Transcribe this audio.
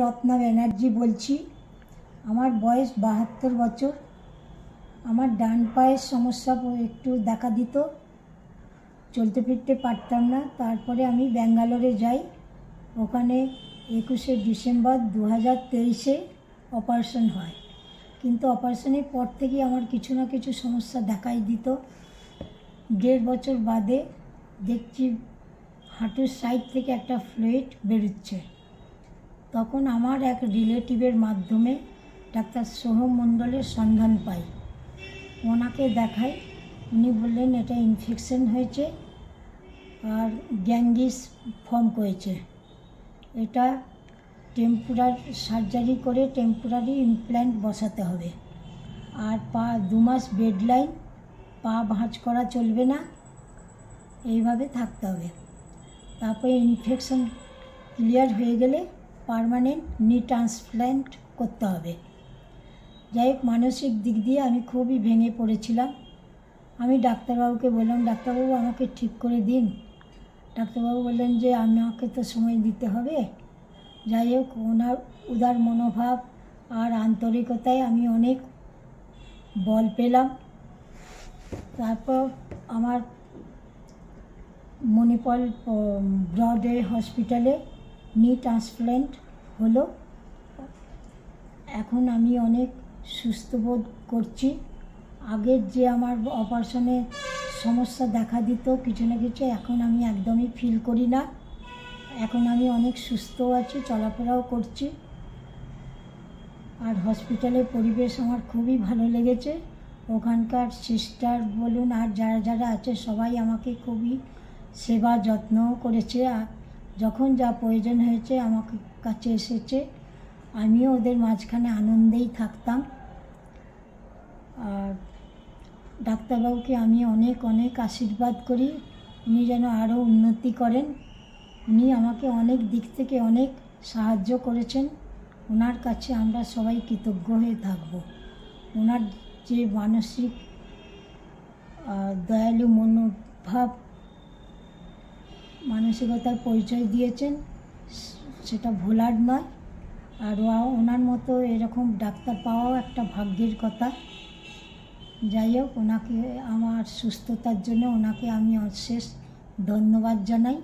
রত্না ব্যানার্জি বলছি। আমার বয়স 72 বছর। আমার ডান পায়ের সমস্যা একটু দেখা দিত, চলতে ফিরতে পারতাম না। তারপরে আমি ব্যাঙ্গালোরে যাই। ওখানে 21শে ডিসেম্বর 2023-এ অপারেশন হয়। কিন্তু অপারেশনের পর থেকেই আমার কিছু না কিছু সমস্যা দেখাই দিত। 1.5 বছর বাদে দেখছি হাঁটুর সাইড থেকে একটা ফ্লুইড বেরোচ্ছে। তখন আমার এক রিলেটিভের মাধ্যমে ডাক্তার সোহম মণ্ডলের সন্ধান পাই। ওনাকে দেখাই। উনি বললেন এটা ইনফেকশন হয়েছে আর গ্যাঙ্গিস ফর্ম করেছে। এটা সার্জারি করে টেম্পোরারি ইমপ্ল্যান্ট বসাতে হবে। আর 2 মাস বেড লাইন, পা ভাঁজ করা চলবে না, এইভাবে থাকতে হবে। তারপরে ইনফেকশন ক্লিয়ার হয়ে গেলে পার্মানেন্ট নি ট্রান্সপ্ল্যান্ট করতে হবে। যাই হোক, মানসিক দিক দিয়ে আমি খুবই ভেঙে পড়েছিলাম। আমি ডাক্তারবাবুকে বললাম, ডাক্তারবাবু আমাকে ঠিক করে দিন। ডাক্তারবাবু বললেন যে আমাকে তো সময় দিতে হবে। যাই হোক, ওনার উদার মনোভাব আর আন্তরিকতায় আমি অনেক বল পেলাম। তারপর আমার মণিপাল ব্রডওয়ে হসপিটালে নি ট্রান্সপ্ল্যান্ট হলো। এখন আমি অনেক সুস্থ বোধ করছি। আগের যে আমার অপারেশনে সমস্যা দেখা দিত কিছু না কিছু, এখন আমি একদমই ফিল করি না। এখন আমি অনেক সুস্থ আছি, চলাফেরাও করছি। আর হসপিটালের পরিবেশ আমার খুবই ভালো লেগেছে। ওখানকার সিস্টার বলুন আর যারা যারা আছে সবাই আমাকে খুবই সেবা যত্নও করেছে। আর যখন যা প্রয়োজন হয়েছে আমার কাছে এসেছে। আমিও ওদের মাঝখানে আনন্দেই থাকতাম। আর ডাক্তারবাবুকে আমি অনেক অনেক আশীর্বাদ করি, উনি যেন আরও উন্নতি করেন। উনি আমাকে অনেক দিক থেকে অনেক সাহায্য করেছেন। ওনার কাছে আমরা সবাই কৃতজ্ঞ হয়ে থাকব। ওনার যে মানসিক দয়ালু মনোভাব, মানসিকতার পরিচয় দিয়েছেন, সেটা ভোলার নয়। আর ওনার মতো এরকম ডাক্তার পাওয়াও একটা ভাগ্যের কথা। যাই হোক, ওনাকে আমার সুস্থতার জন্য ওনাকে আমি অশেষ ধন্যবাদ জানাই।